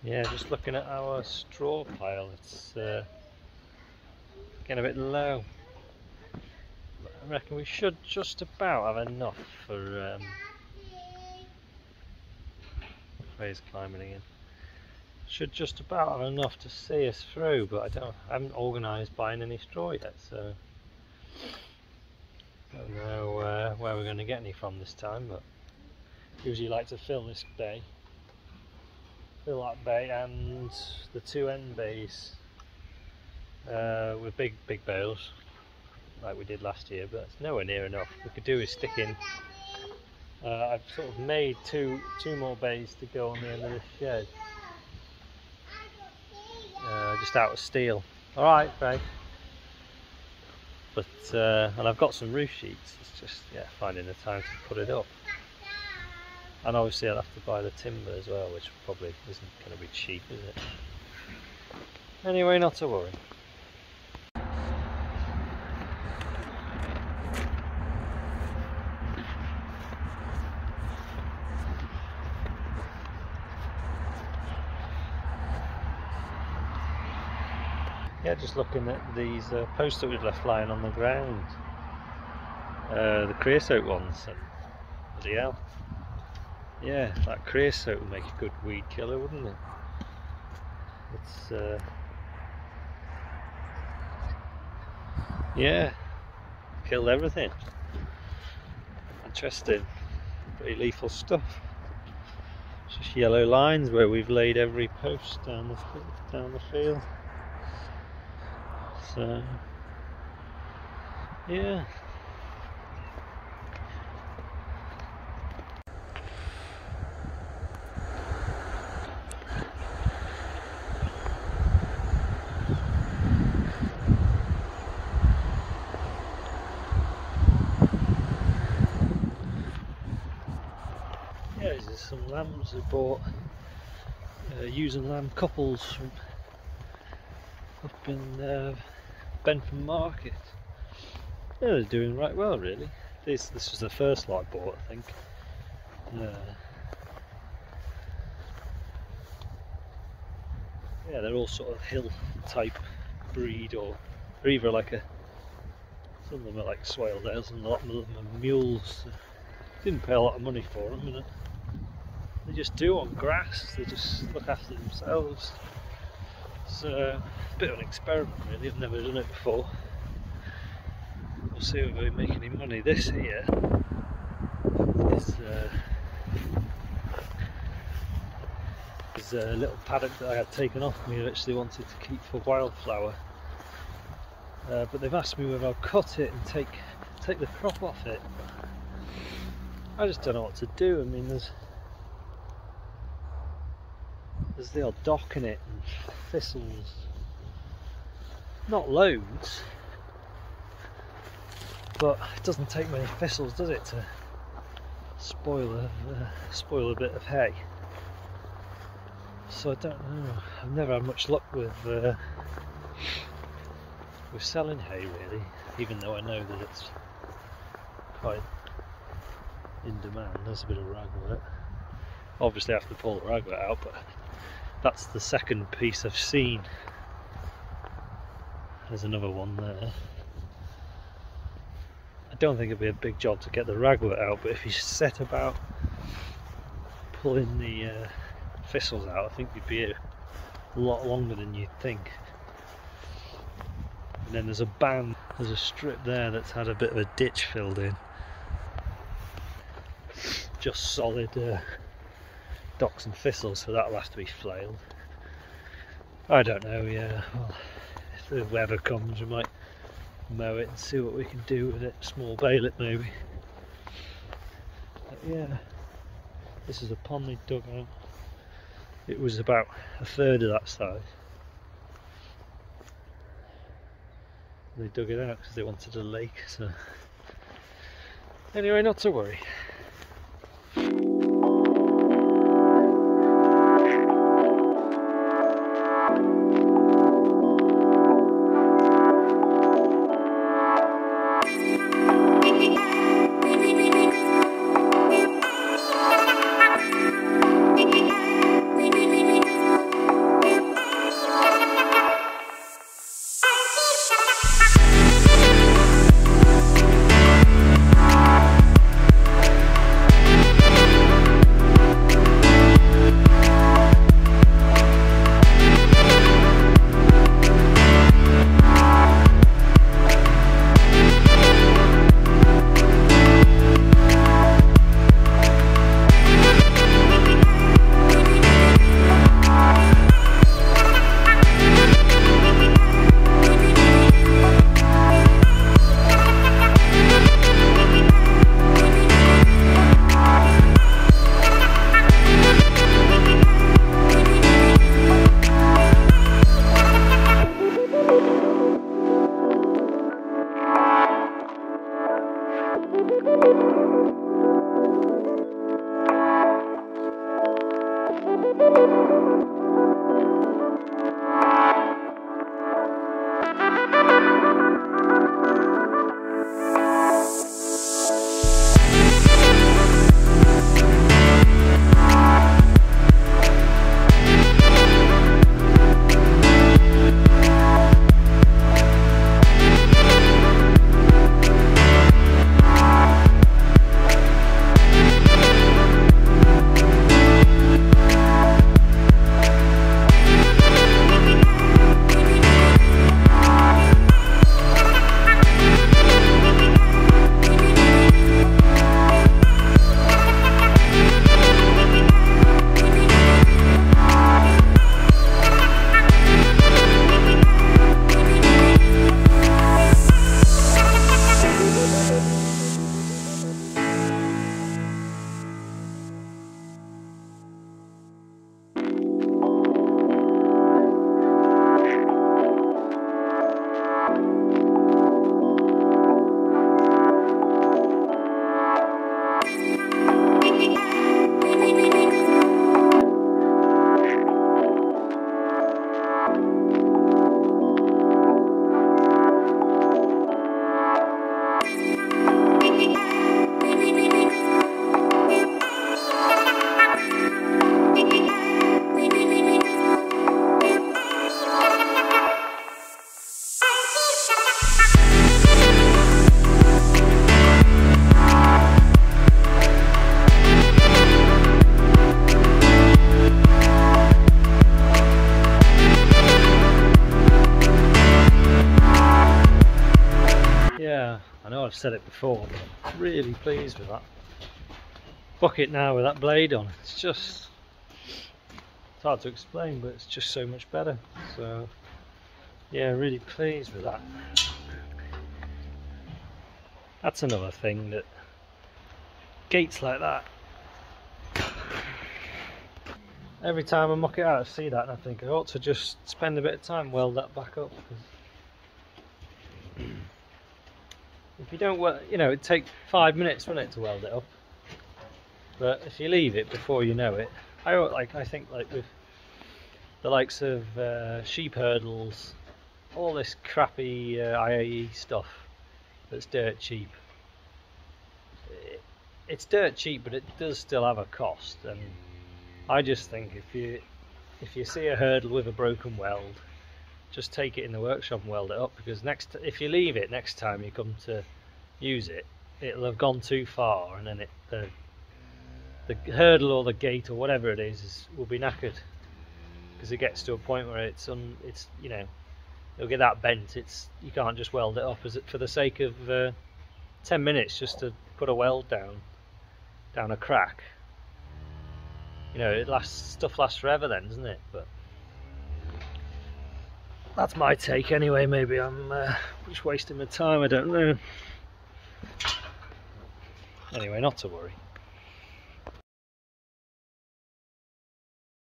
Yeah, just looking at our straw pile, it's getting a bit low. But I reckon we should just about have enough for Ray's climbing again. Should just about have enough to see us through, but I haven't organised buying any straw yet, so don't know where we're going to get any from this time. But usually like to fill this bay, fill that bay and the two end bays with big bales like we did last year, but it's nowhere near enough. What we could do is stick in. I've sort of made two more bays to go on the end of this shed. Just out of steel. Alright, Frank. But and I've got some roof sheets, it's just finding the time to put it up. And obviously I'll have to buy the timber as well, which probably isn't going to be cheap, is it? Anyway, not to worry. Yeah, just looking at these posts that we've left lying on the ground. The creosote ones. Bloody hell. Yeah, that creosote would make a good weed killer, wouldn't it? It's yeah, killed everything. Interesting, pretty lethal stuff. It's just yellow lines where we've laid every post down the field. So yeah. There's some lambs we bought, using lamb couples from up in Bentham Market. Yeah, they're doing right well, really. This was the first lot I bought, I think. Yeah, they're all sort of hill type breed, or either like some of them are like Swaledales and a lot of them are mules. Didn't pay a lot of money for them, and they just do on grass. They just look after themselves. So a bit of an experiment, really. I've never done it before. We'll see if we make any money. This here is a little paddock that I had taken off me. I actually wanted to keep for wildflower, but they've asked me whether I'll cut it and take the crop off it. I just don't know what to do. I mean, there's the odd dock in it and thistles. Not loads, but it doesn't take many thistles, does it, to spoil a bit of hay? So I don't know. I've never had much luck with selling hay, really, even though I know that it's quite in demand. There's a bit of ragwort. Obviously I have to pull the ragwort out, but that's the second piece I've seen. There's another one there. I don't think it'd be a big job to get the ragwort out, but if you set about pulling the thistles out, I think you'd be a lot longer than you'd think. And then there's a strip there that's had a bit of a ditch filled in. Just solid docks and thistles, so that'll have to be flailed. I don't know, yeah. Well, if the weather comes, we might mow it and see what we can do with it. Small bale it, maybe. But yeah, this is a pond they dug out. It was about a third of that size. They dug it out because they wanted a lake. So anyway, not to worry. I know I've said it before, but I'm really pleased with that bucket now with that blade on. It's just, it's hard to explain, but it's just so much better. So yeah, really pleased with that. That's another thing, that gates like that, every time I muck it out I see that and I think I ought to just spend a bit of time weld that back up. If you don't, you know, it'd take 5 minutes, wouldn't it, to weld it up? But if you leave it, before you know it, I think like with the likes of sheep hurdles, all this crappy IAE stuff that's dirt cheap. It's dirt cheap, but it does still have a cost. And I just think if you see a hurdle with a broken weld, just take it in the workshop and weld it up, because if you leave it, next time you come to use it, it'll have gone too far, and then the hurdle or the gate or whatever it is will be knackered, because it gets to a point where it's you know, it'll get that bent. You can't just weld it up for the sake of 10 minutes just to put a weld down a crack. You know, stuff lasts forever then, doesn't it? But that's my take anyway. Maybe I'm just wasting my time, I don't know. Anyway, not to worry.